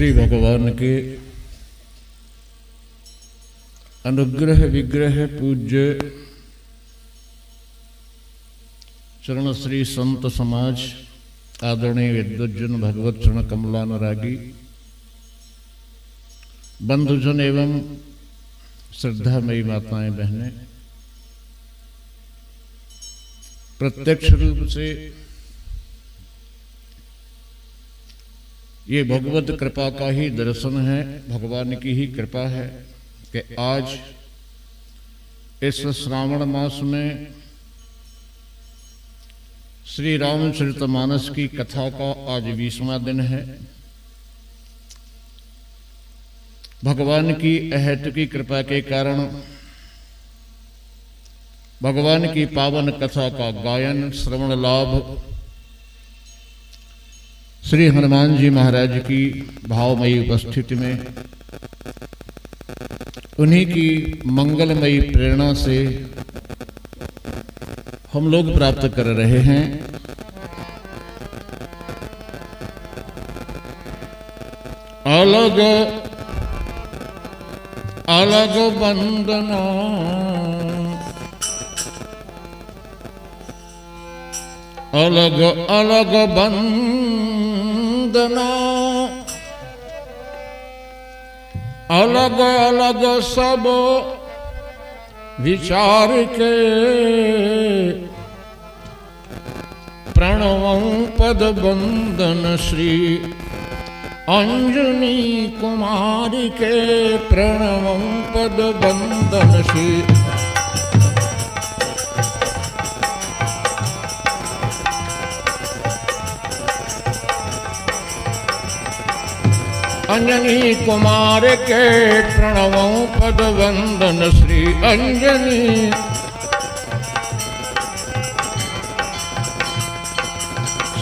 श्री भगवान के अनुग्रह विग्रह पूज्य चरण श्री संत समाज आदरणीय विद्वज्जन भगवत चरण कमलानुरागी बंधुजन एवं श्रद्धामयी माताएं बहनें, प्रत्यक्ष रूप से ये भगवत कृपा का ही दर्शन है, भगवान की ही कृपा है कि आज इस श्रावण मास में श्री रामचरितमानस की कथा का आज 20वां दिन है। भगवान की अहेतुकी कृपा के कारण भगवान की पावन कथा का गायन श्रवण लाभ श्री हनुमान जी महाराज की भावमयी उपस्थिति में उन्हीं की मंगलमयी प्रेरणा से हम लोग प्राप्त कर रहे हैं। अलग अलग बंदना अलग अलग बंदना अलग अलग सब विचार के प्रणवं पद बंदन श्री अंजनी कुमारी के प्रणवं पद बंदन श्री अंजनी कुमार के प्रणवं पद बंदन श्री अंजनी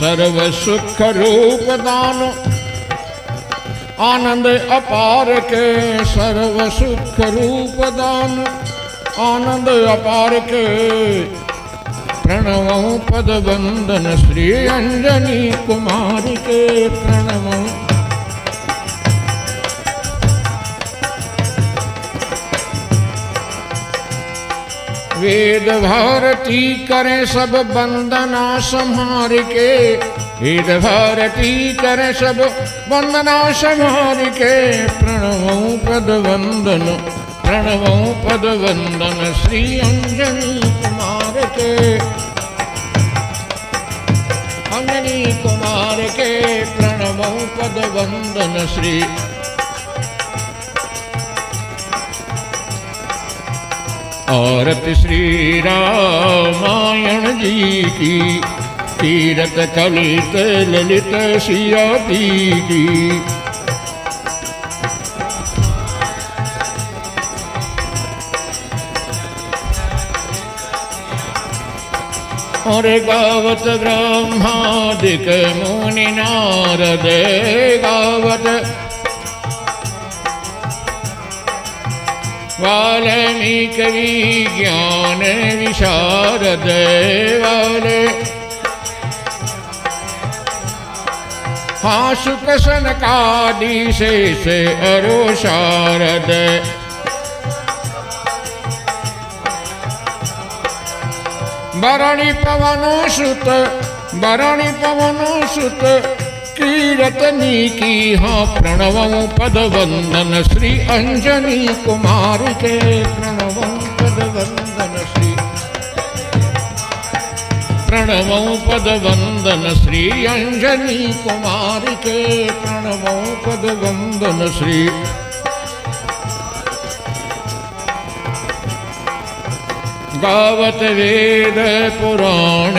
सर्व सुख रूप दान आनंद अपार के सर्व सुख रूप दान आनंद अपार के प्रणवं पद बंदन श्री अंजनी कुमारी के प्रणवं वेद भारती करें सब बंदना संहार के वेद भारती करें सब बंदना संहार के प्रणवं पद वंदन श्री अंजनी कुमार के अंजनी कुमार के प्रणवं पद वंदन श्री आरती श्री रामायण जी की तीरथ कलित ललित सियाती की और गावत ब्रह्मादिक मुनि नारद गावत वाल्मीकि विज्ञान विशारद वाले हाँ सुख सनकादि शेष अरो शारद बरणी पवन सुत कीरतनी की हाँ प्रणवं पद वंदन श्री अंजनी कुमार के प्रणवं पद वंदन श्री प्रणवं पद वंदन श्री अंजनी कुमार के प्रणवं पद वंदन श्री गावत वेद पुराण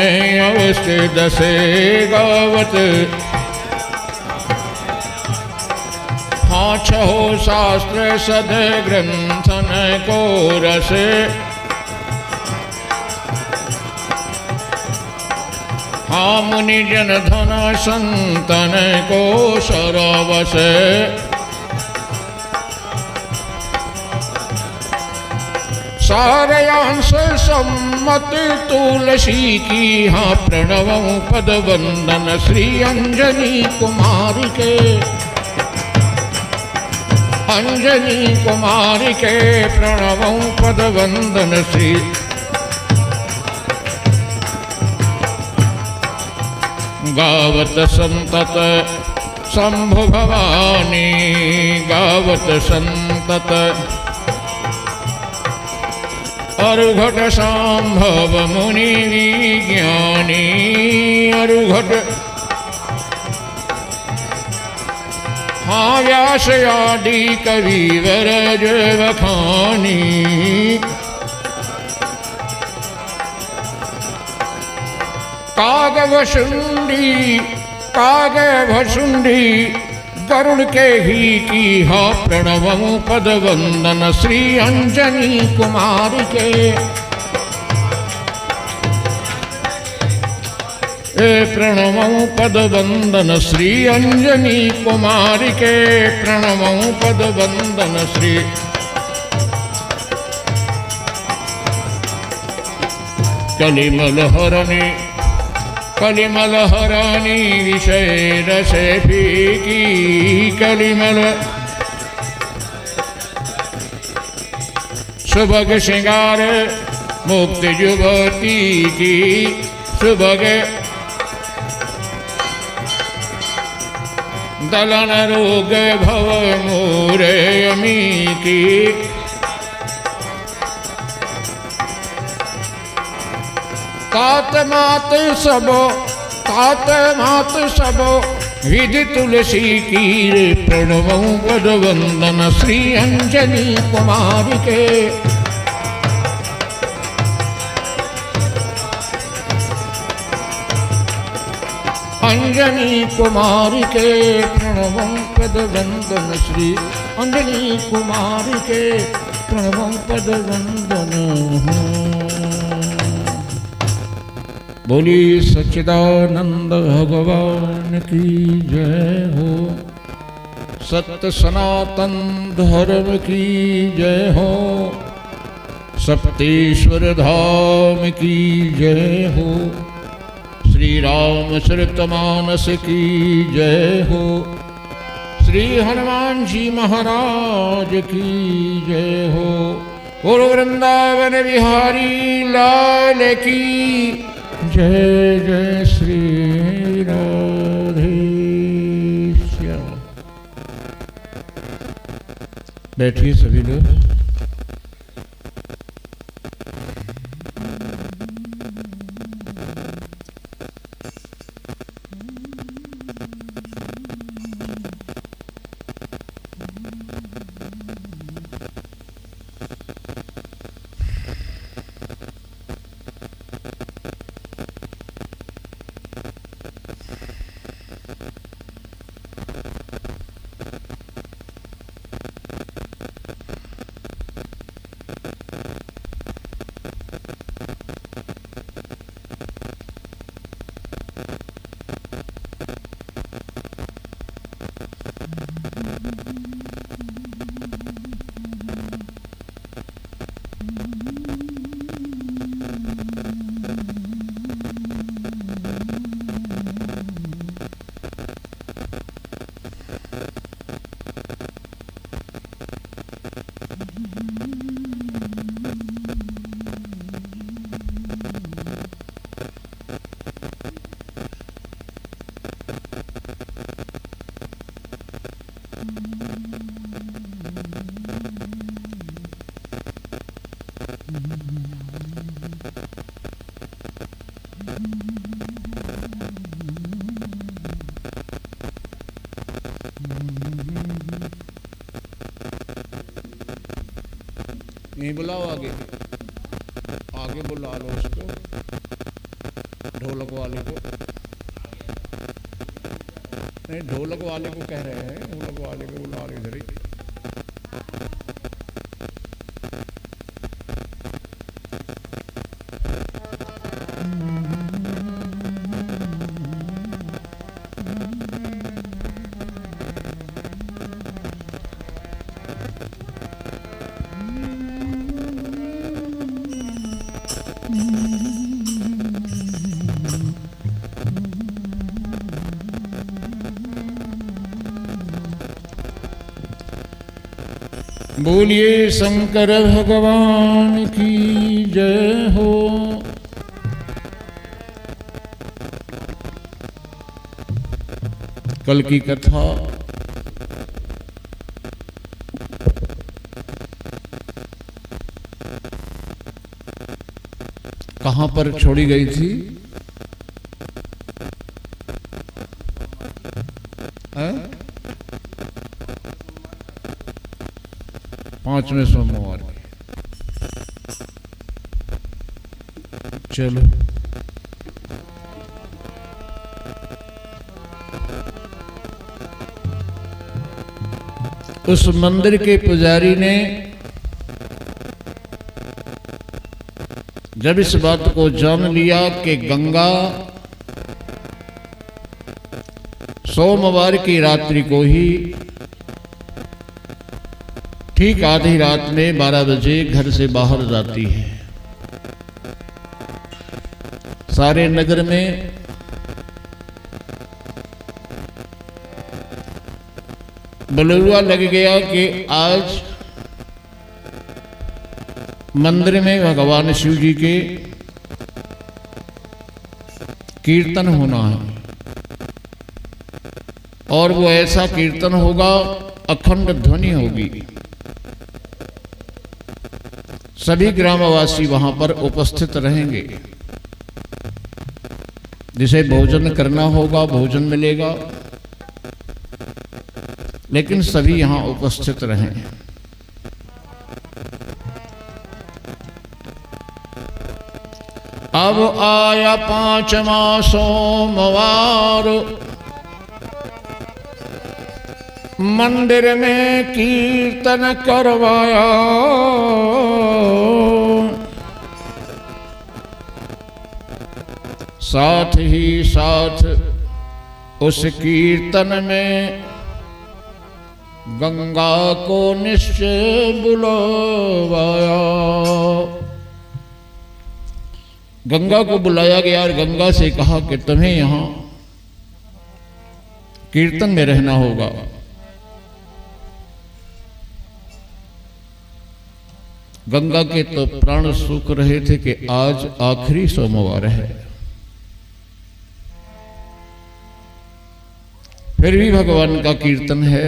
अवस्थित दसे गावत हाँ छहो शास्त्र सद ग्रंथन को रस हाँ मुनि जन धन संतन को सरवस सारयांश सम्मत तुलसी की हाँ प्रणवं पद वंदन श्री अंजनी कुमार के अंजनी कुमारी के प्रणवं पदवंदन श्री गावत संतत शंभु भवानी गावत संतत अरुघट संभव मुनि विज्ञानी अरुघट हाँ व्यास आदि कवि वरज वखानी काग भसुंडी गरुड़ के ही की हा प्रणवं पद वंदन श्री अंजनी कुमारी के प्रणवं पद वंदन श्री अंजनी कुमारी के प्रणवं पद वंदन श्री कलिमल हरणी विषय रसे फीकी कलिमल सुभग श्रृंगार मुक्ति युवती की सुभग दलन रोग भव मोरे अमी की तात मात सब विधि तुलसी कीर प्रणवं पद वंदन श्री अंजनी कुमारी के अंजनी कुमारी के प्रणवं पद वंदन श्री अंजनी कुमारी के प्रणवं पद वंदन बोली सच्चिदानंद भगवान की जय हो सत्य सनातन धर्म की जय हो सप्तेश्वर धाम की जय हो श्री रामचरितमानस की जय हो श्री हनुमान जी महाराज की जय हो गुरु वृंदावन बिहारी लाल की जय जय श्री राधे श्याम। बैठिए सभी लोग। नहीं बुलाओ आगे आगे बुला लो उसको ढोलक वाले को नहीं ढोलक वाले को कह रहे हैं ढोलक वाले को बुला लो इधर ही बोलिए शंकर भगवान की जय हो। कल की कथा कहां पर छोड़ी गई थी? पांचवें सोमवार। चलो उस मंदिर के पुजारी ने जब इस बात को जान लिया कि गंगा सोमवार की रात्रि को ही ठीक आधी रात में 12 बजे घर से बाहर जाती है, सारे नगर में बलुआ लग गया कि आज मंदिर में भगवान शिव जी के कीर्तन होना है और वो ऐसा कीर्तन होगा, अखंड ध्वनि होगी। सभी ग्रामवासी वहां पर उपस्थित रहेंगे, जिसे भोजन करना होगा भोजन मिलेगा, लेकिन सभी यहां उपस्थित रहें। अब आया 5वां सोमवार, मंदिर में कीर्तन करवाया। साथ ही साथ उस कीर्तन में गंगा को निश्चय बुलाया। गंगा को बुलाया गया और गंगा से कहा कि तुम्हें यहां कीर्तन में रहना होगा। गंगा के तो प्राण सूख रहे थे कि आज आखिरी सोमवार है, फिर भी भगवान का कीर्तन है।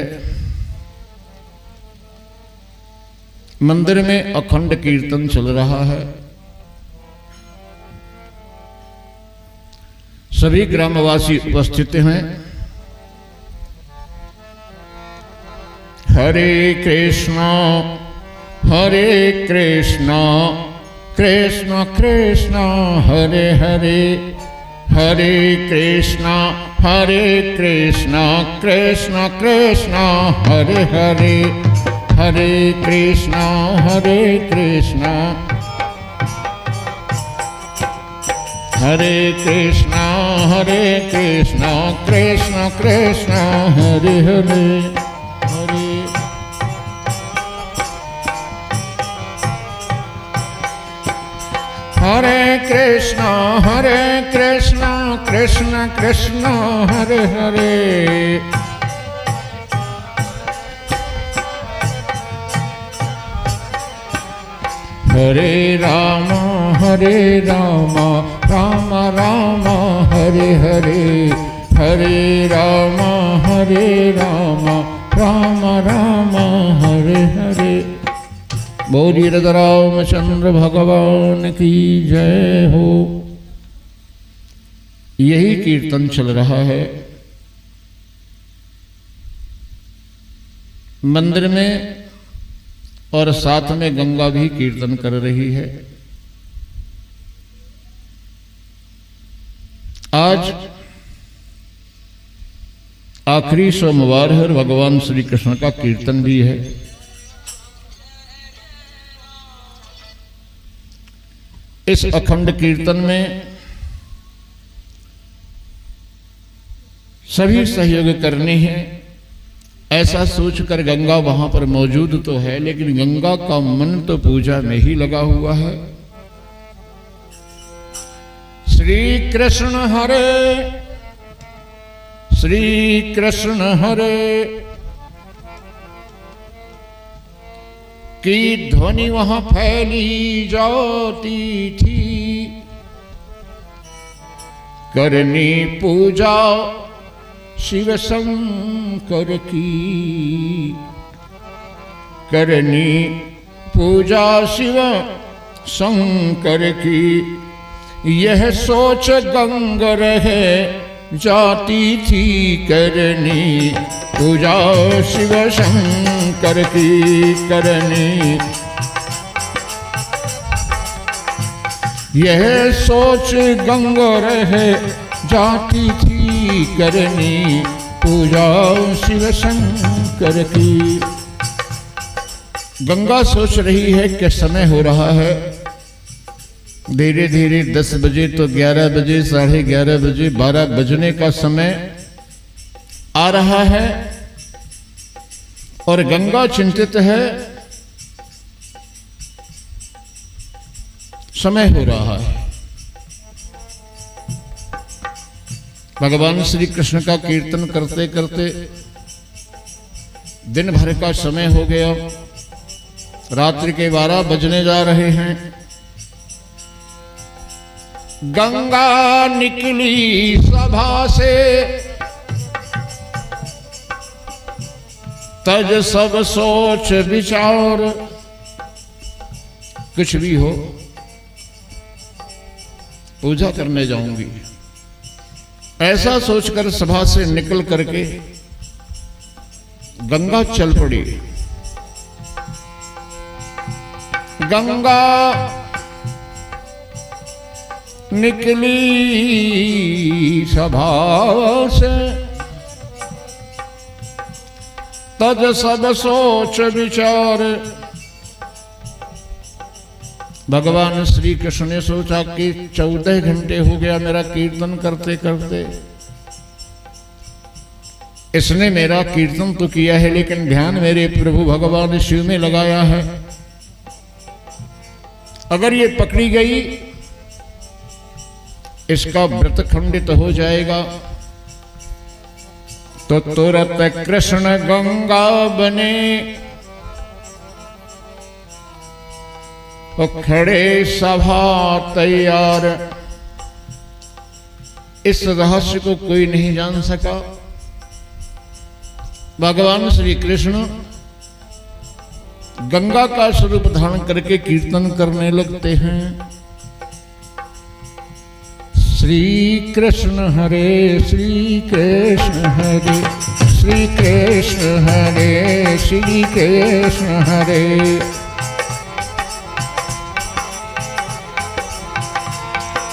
मंदिर में अखंड कीर्तन चल रहा है। सभी ग्रामवासी उपस्थित हैं। हरे कृष्णा कृष्ण कृष्ण हरे हरे, हरे कृष्ण कृष्ण कृष्ण हरे हरे, हरे कृष्ण कृष्ण कृष्ण कृष्ण कृष्ण हरे हरे, हरे हरे कृष्ण कृष्ण कृष्ण हरे हरे, हरे राम राम राम हरे हरे, हरे राम राम राम हरे हरे। बोलिए रामचंद्र भगवान की जय हो। यही कीर्तन चल रहा है मंदिर में और साथ में गंगा भी कीर्तन कर रही है। आज आखिरी सोमवार है और भगवान श्री कृष्ण का कीर्तन भी है। इस अखंड कीर्तन में सभी सहयोग करने हैं, ऐसा सोचकर गंगा वहां पर मौजूद तो है, लेकिन गंगा का मन तो पूजा में ही लगा हुआ है। श्री कृष्ण हरे की ध्वनि वहां फैली जाती थी। करनी पूजा शिव शंकर की, करनी पूजा शिव शंकर की, यह सोच गंग रहे जाती थी। करनी पूजा शिव शंकर की, करनी यह सोच गंग रहे जाती थी। करनी पूजा शिव शंकर की। गंगा सोच रही है कि समय हो रहा है, धीरे धीरे 10 बजे तो 11 बजे, 11:30 बजे, 12 बजने का समय आ रहा है और गंगा चिंतित है, समय हो रहा है। भगवान श्री कृष्ण का कीर्तन करते करते दिन भर का समय हो गया, रात्रि के 12 बजने जा रहे हैं। गंगा निकली सभा से, तज सब सोच विचार, कुछ भी हो पूजा करने जाऊंगी, ऐसा सोचकर सभा से निकल करके गंगा चल पड़ी। गंगा निकली सभा से, तज सब सोच विचार। भगवान श्री कृष्ण ने सोचा कि 14 घंटे हो गया मेरा कीर्तन करते करते, इसने मेरा कीर्तन तो किया है लेकिन ध्यान मेरे प्रभु भगवान शिव में लगाया है। अगर ये पकड़ी गई इसका व्रत खंडित हो जाएगा। तो तुरंत कृष्ण गंगा बने, तो खड़े सभा तैयार। इस रहस्य को कोई नहीं जान सका। भगवान श्री कृष्ण गंगा का स्वरूप धारण करके कीर्तन करने लगते हैं। श्री कृष्ण हरे श्री कृष्ण हरे, श्री कृष्ण हरे श्री कृष्ण हरे,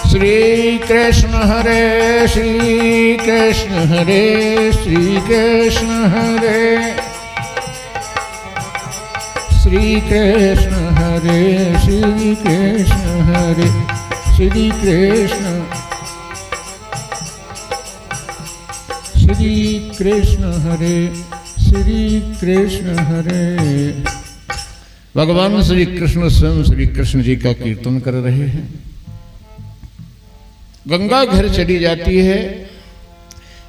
श्री कृष्ण हरे श्री कृष्ण हरे, श्री कृष्ण हरे, श्री कृष्ण हरे श्री कृष्ण हरे, श्री कृष्ण श्री कृष्ण हरे श्री कृष्ण हरे। भगवान श्री कृष्ण स्वयं श्री कृष्ण जी का कीर्तन कर रहे हैं। गंगा घर चली जाती है।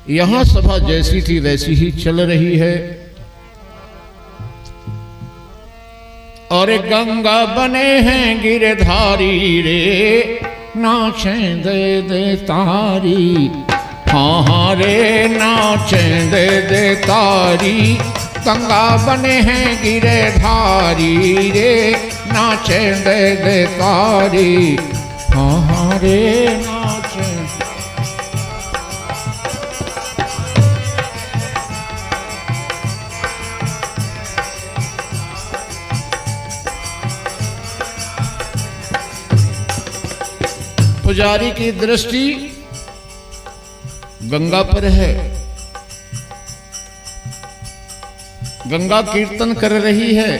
यहां सभा जैसी थी वैसी ही चल रही है। और गंगा बने हैं गिरधारी रे, नाचें दे दे तारी। हाँ हाँ रे नाचें दे दे तारी। गंगा बने हैं गिरधारी रे, नाचें दे दे तारी। हाँ हाँ रे नाचें। पुजारी की दृष्टि गंगा पर है। गंगा कीर्तन कर रही है।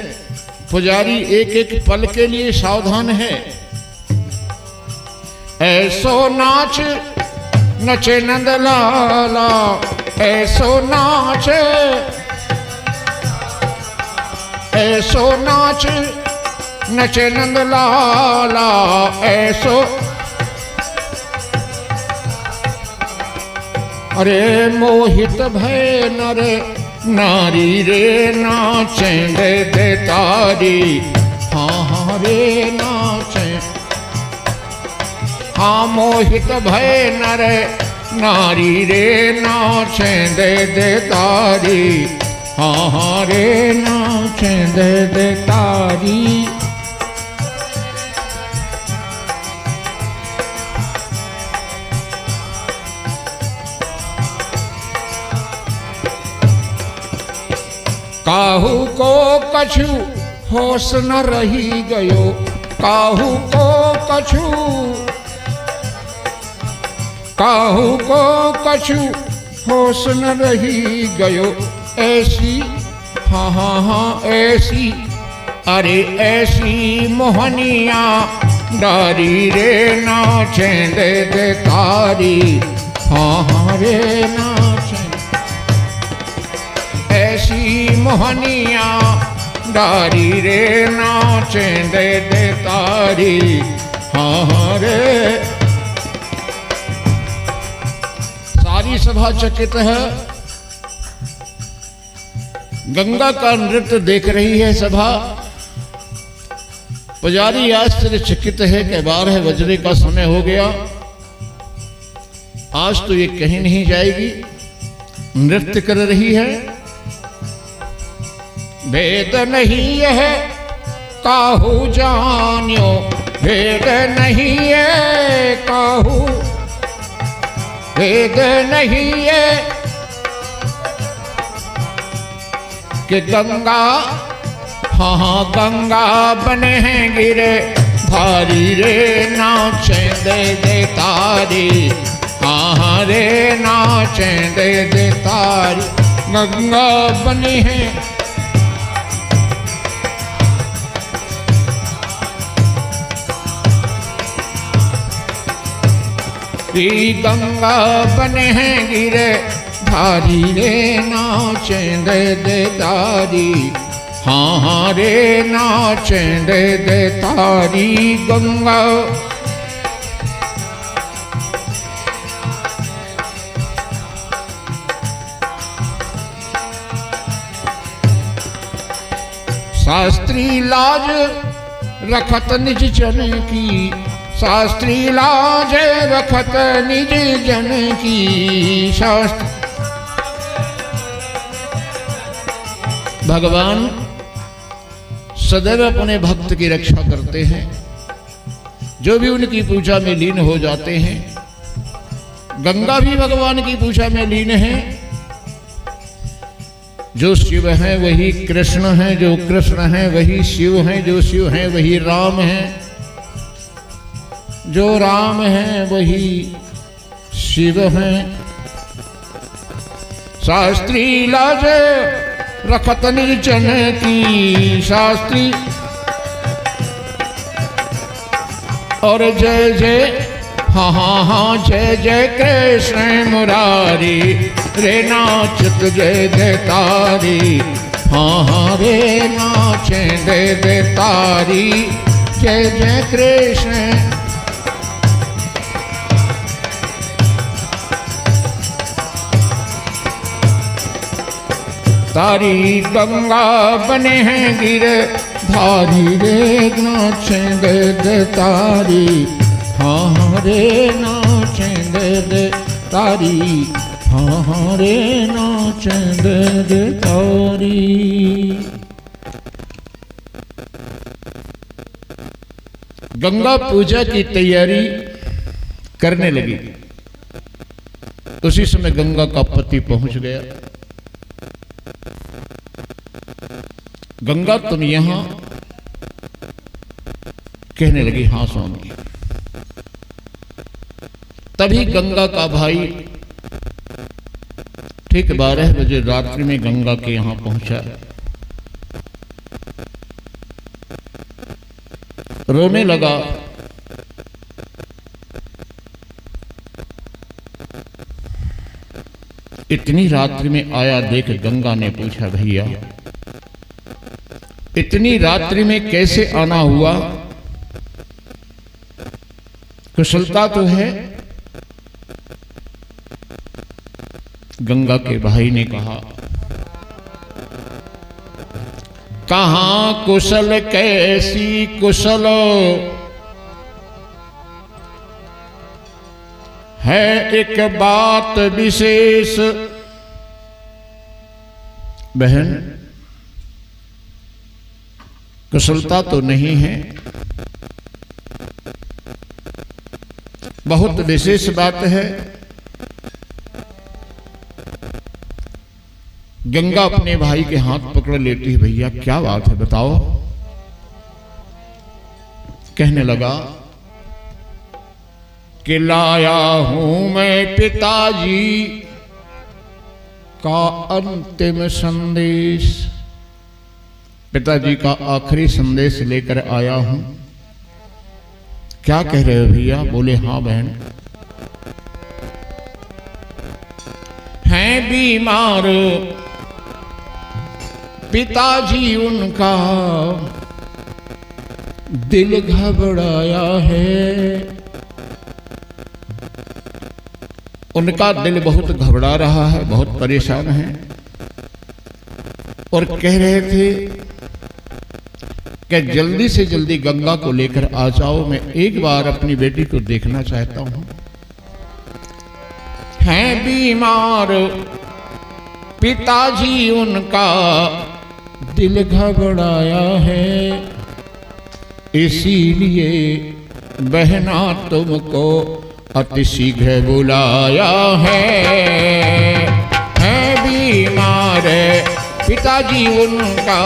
पुजारी एक एक पल के लिए सावधान है। ऐसो नाच नचे नंद लाला, ऐसो नाच, ऐसो नाच नचे नंद लाला, ऐसो। अरे मोहित भय नर नारी रे नाचे दे तारी, हाँ हाँ रे नाचे। हाँ मोहित भय नर नारी रे नाचे दे तारी, हाँ हाँ रे नाचे दे तारी। काहू को कछु होश न रही गयो, काहू को कछु, काहू को कछु होश न रही गयो। ऐसी हाँ हाँ हाँ ऐसी, अरे ऐसी मोहनिया डारी रे नाचे दे तारी, हाँ हाँ रे नाचे। ऐसी मोहनिया डारी रे नाचे दे तारी, हाँ हाँ रे। सारी सभा चकित है, गंगा का नृत्य देख रही है सभा। पुजारी आश्चर्यचकित है कि 12 बजने का समय हो गया, आज तो ये कहीं नहीं जाएगी, नृत्य कर रही है। भेद नहीं है काहू जानियो, भेद नहीं है काहू, भेद नहीं है कि गंगा, हाँ हाँ गंगा बने हैं गिरे धारी रे नाचे दे तारी, हाँ हाँ रे नाचे दे तारी। गंगा बनी है गंगा बने हैं गिरे धारी रे नाचे दे तारी, हाँ हाँ रे नाचे दे तारी। गंगा शास्त्री लाज रखत निज जन की, शास्त्री लाज रखत निज जन की। शास्त्र भगवान सदैव अपने भक्त की रक्षा करते हैं, जो भी उनकी पूजा में लीन हो जाते हैं। गंगा भी भगवान की पूजा में लीन है। जो शिव है वही कृष्ण है, जो कृष्ण है वही शिव है, जो शिव है वही राम है, जो राम है वही शिव है। शास्त्री लाज रखत निर्जन की, शास्त्री और जय जय हाँ हाँ हाँ जय जय कृष्ण मुरारी रे नाचत जय जय तारी, हाँ हाँ रे नाचे दे तारी। जय जय कृष्ण तारी। गंगा बने हैं गिर धारी रे नाचे दे तारी, हाँ हाँ रे नाचे दे तारी, हाँ हाँ रे नाचे दे तारी। गंगा पूजा की तैयारी करने लगी। उसी समय गंगा का पति पहुंच गया। गंगा तुम यहां? कहने लगी हाँ स्वामी। तभी गंगा का भाई ठीक 12 बजे रात्रि में गंगा के यहां पहुंचा। रोने लगा। इतनी रात्रि में आया देख गंगा ने पूछा भैया इतनी रात्रि में कैसे आना हुआ? कुशलता तो है? गंगा के भाई ने कहा कहाँ कुशल कैसी कुशल है एक बात विशेष। बहन, कुशलता तो नहीं है, बहुत विशेष बात है। गंगा अपने भाई के हाथ पकड़ लेती है। भैया क्या बात है बताओ। कहने लगा कि लाया हूं मैं पिताजी का अंतिम संदेश, पिताजी का आखिरी संदेश लेकर आया हूं। क्या कह रहे हो भैया? बोले हाँ बहन। हैं बीमार पिताजी उनका, दिल घबराया है। उनका दिल बहुत घबरा रहा है, बहुत परेशान है। और कह रहे थे कि जल्दी से जल्दी गंगा को लेकर आ जाओ, मैं एक बार अपनी बेटी को देखना चाहता हूं। हैं बीमार पिताजी उनका, दिल घबराया है। इसीलिए बहना तुमको अति शीघ्र बुलाया है। हैं बीमार पिताजी उनका,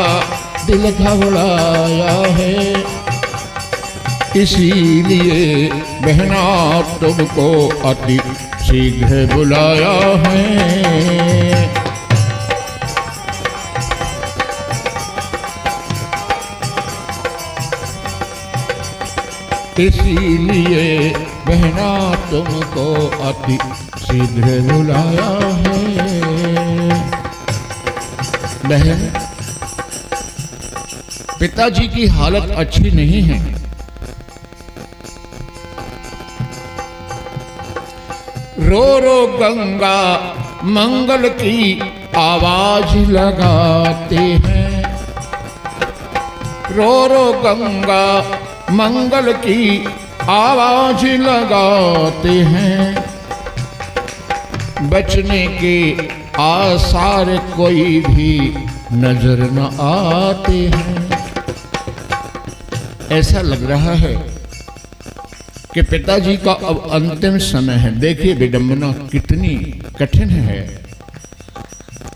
दिल घबराया है। इसीलिए बहना तुमको अति शीघ्र बुलाया है। इसीलिए बहना तुमको अति शीघ्र बुलाया है। बहन, पिताजी की हालत अच्छी नहीं है। रो रो गंगा मंगल की आवाज लगाते हैं। रो रो गंगा मंगल की आवाज लगाते हैं। बचने के आसार कोई भी नजर न आते हैं। ऐसा लग रहा है कि पिताजी का अब अंतिम समय है। देखिए विडंबना कितनी कठिन है।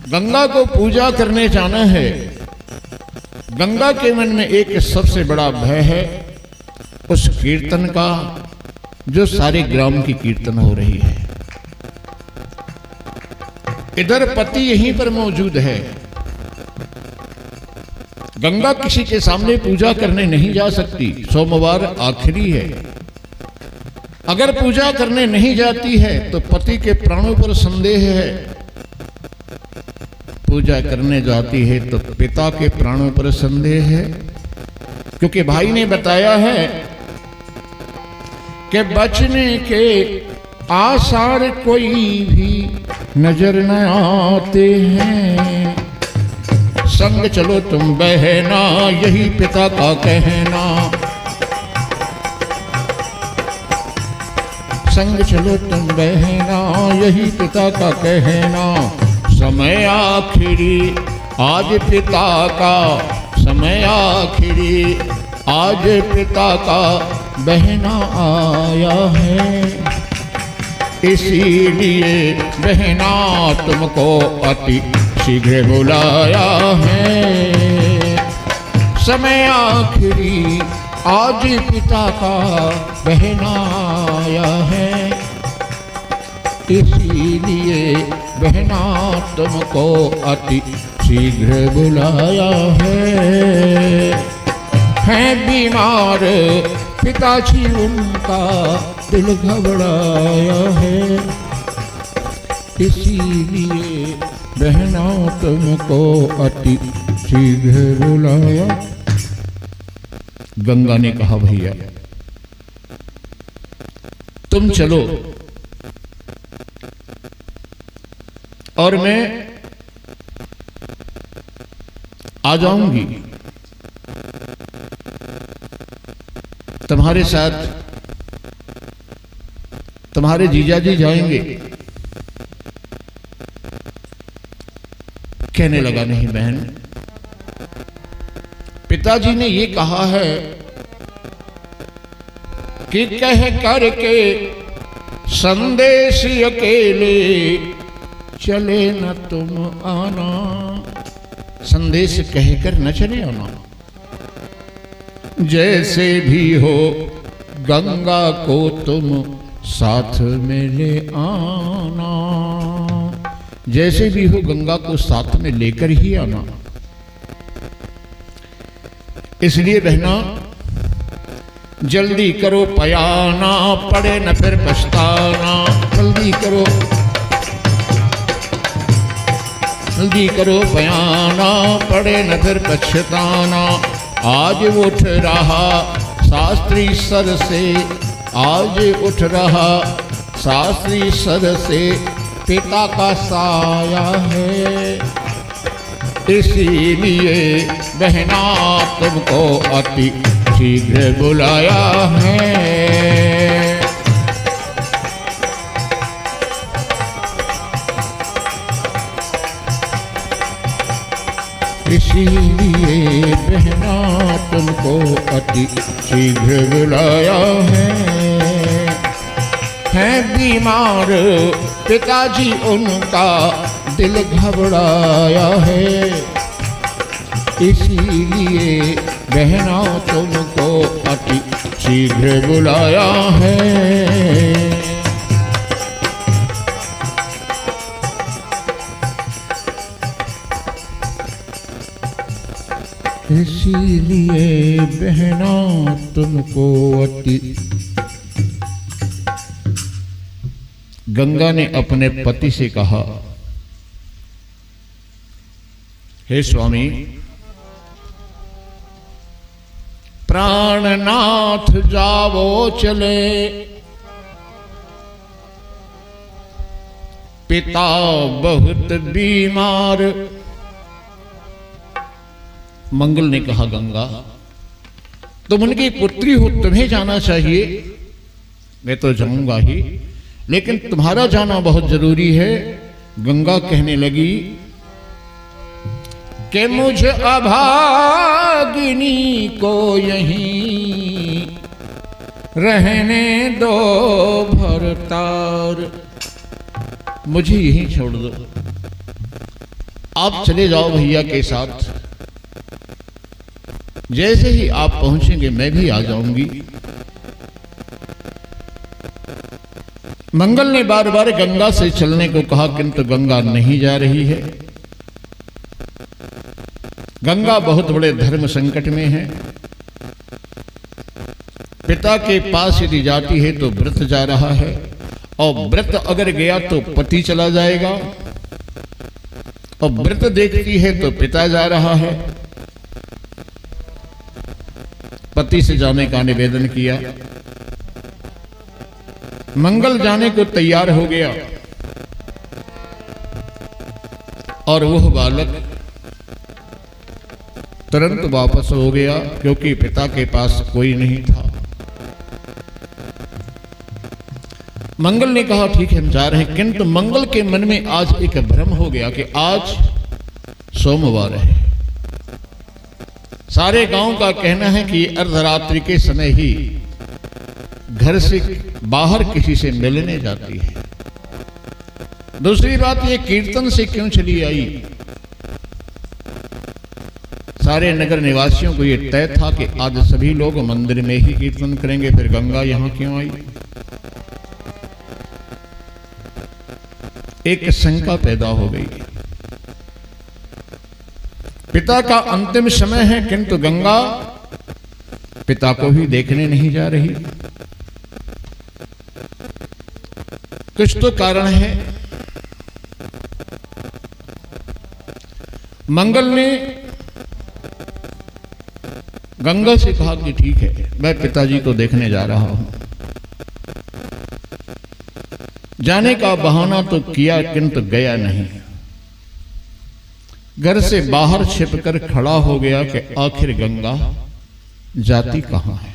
गंगा को पूजा करने जाना है। गंगा के मन में एक सबसे बड़ा भय है, उस कीर्तन का जो सारे ग्राम की कीर्तन हो रही है। इधर पति यहीं पर मौजूद है। गंगा किसी के सामने पूजा करने नहीं जा सकती। सोमवार आखिरी है। अगर पूजा करने नहीं जाती है तो पति के प्राणों पर संदेह है। पूजा करने जाती है तो पिता के प्राणों पर संदेह है, क्योंकि भाई ने बताया है कि बचने के आसार कोई भी नजर न आते हैं। संग चलो तुम बहना, यही पिता का कहना। संग चलो तुम बहना, यही पिता का कहना। समय आखिरी आज पिता का, समय आखिरी आज पिता का बहना आया है। इसीलिए बहना तुमको अति शीघ्र बुलाया है। समय आखिरी आज पिता का बहना आया है। इसीलिए बहना तुमको अति शीघ्र बुलाया है बीमार पिताजी उनका, दिल घबराया है। इसीलिए बहना तुमको अति शीघ्र बुलाया। गंगा ने कहा भैया तुम चलो और मैं आ जाऊंगी। तुम्हारे साथ तुम्हारे जीजा जी जाएंगे। कहने लगा नहीं बहन, पिताजी ने ये कहा है कि कह करके संदेश अकेले चले न तुम आना। संदेश कहकर न चले आना, जैसे भी हो गंगा को तुम साथ में ले आना। जैसे भी हो गंगा को साथ में लेकर ही आना। इसलिए बहना जल्दी करो पयाना, पड़े न फिर पछताना। जल्दी करो पयाना, पड़े न फिर पछताना। आज उठ रहा शास्त्री सर से, आज उठ रहा शास्त्री सर से पिता का साया है। इसीलिए बहना तुमको अति शीघ्र बुलाया है। इसीलिए बहना तुमको अति शीघ्र बुलाया है बीमार पिताजी उनका दिल घबराया है। इसीलिए बहना तुमको अति शीघ्र बुलाया है। इसीलिए बहना तुमको अति। गंगा ने अपने पति से कहा, हे स्वामी, प्राणनाथ जावो चले, पिता बहुत बीमार। मंगल ने कहा, गंगा तुम उनकी पुत्री हो, तुम्हें जाना चाहिए। मैं तो जाऊंगा ही, लेकिन तुम्हारा जाना बहुत जरूरी है। गंगा कहने लगी कि मुझे अभागिनी को यहीं रहने दो भरतार, मुझे यहीं छोड़ दो। आप चले जाओ भैया के साथ। जैसे ही आप पहुंचेंगे मैं भी आ जाऊंगी। मंगल ने बार बार गंगा से चलने को कहा, किंतु गंगा नहीं जा रही है। गंगा बहुत बड़े धर्म संकट में है। पिता के पास यदि जाती है तो व्रत जा रहा है, और व्रत अगर गया तो पति चला जाएगा, और व्रत देखती है तो पिता जा रहा है। पति से जाने का निवेदन किया। मंगल जाने को तैयार हो गया, और वह बालक तुरंत वापस हो गया, क्योंकि पिता के पास कोई नहीं था। मंगल ने कहा, ठीक है हम जा रहे हैं। किंतु मंगल के मन में आज एक भ्रम हो गया कि आज सोमवार है। सारे गांव का कहना है कि अर्धरात्रि के समय ही घर से बाहर किसी से मिलने जाती है। दूसरी बात, ये कीर्तन से क्यों चली आई? सारे नगर निवासियों को यह तय था कि आज सभी लोग मंदिर में ही कीर्तन करेंगे, फिर गंगा यहां क्यों आई? एक शंका पैदा हो गई। पिता का अंतिम समय है, किंतु गंगा पिता को भी देखने नहीं जा रही। कुछ तो कारण है। मंगल ने गंगा से कहा कि ठीक है, मैं पिताजी को देखने जा रहा हूं। जाने का बहाना तो किया, किंतु गया नहीं। घर से बाहर छिपकर खड़ा हो गया कि आखिर गंगा जाती कहां है।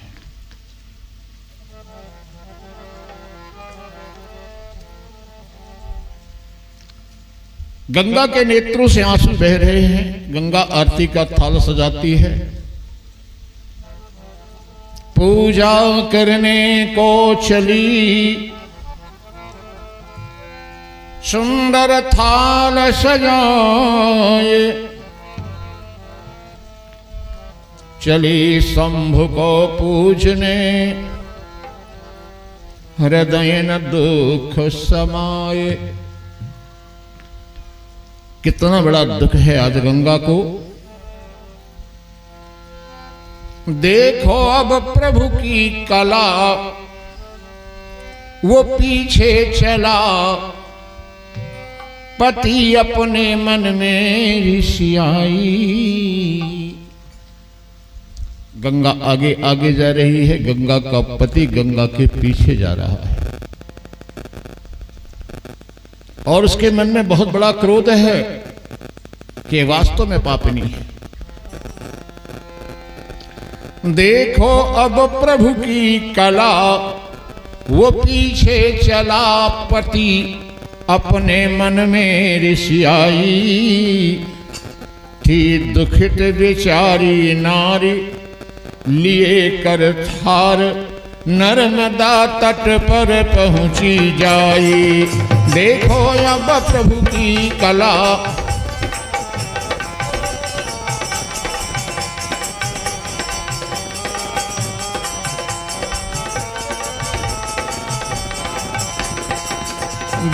गंगा के नेत्रों से आंसू बह रहे हैं। गंगा आरती का थाल सजाती है। पूजा करने को चली, सुंदर थाल सजाए, चली शंभु को पूजने, हृदय न दुख समाए। कितना बड़ा दुख है आज गंगा को। देखो अब प्रभु की कला, वो पीछे चला, पति अपने मन में ऋषियाई। गंगा आगे आगे जा रही है, गंगा का पति गंगा के पीछे जा रहा है और उसके मन में बहुत बड़ा क्रोध है कि वास्तव में पापिनी है। देखो अब प्रभु की कला, वो पीछे चला, पति अपने मन में ऋषियाई। थी दुखित बेचारी नारी, लिए कर थार, नर्मदा तट पर पहुंची जाई। देखो अब प्रभु की कला,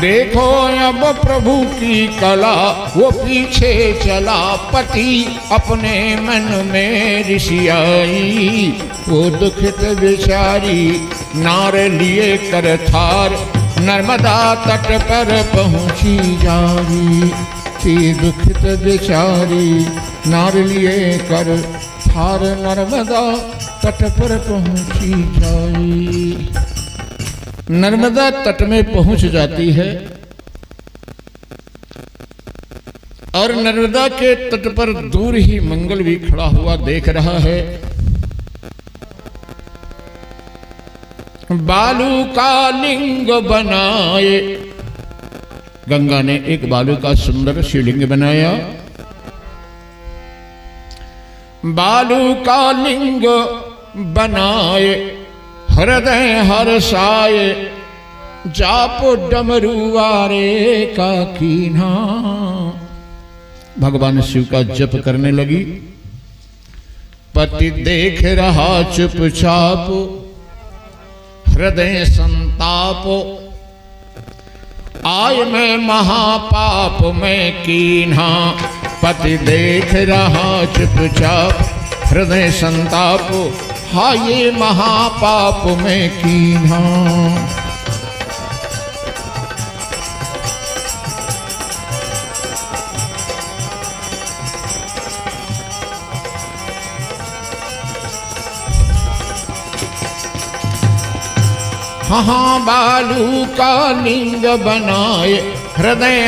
देखो अब प्रभु की कला, वो पीछे चला, पति अपने मन में ऋषियाई। वो दुखित बेचारी नार लिए कर थार, नर्मदा तट पर पहुंची जाई। थी दुखित बेचारी नार लिए कर थार, नर्मदा तट पर पहुंची जाई। नर्मदा तट में पहुंच जाती है और नर्मदा के तट पर दूर ही मंगल भी खड़ा हुआ देख रहा है। बालू का लिंग बनाए, गंगा ने एक बालू का सुंदर शिवलिंग बनाया। बालू का लिंग बनाए, हृदय हर्षाए, जापो डमरुआरे का कीन्हा। भगवान शिव का जप करने लगी। पति देख रहा चुपचाप, हृदय संताप, आय मैं महापाप मैं कीन्हा। पति देख रहा चुपचाप, हृदय संताप, हाय ये महापाप में कीन्हा। हाँ बालू का लिंग बनाए, हृदय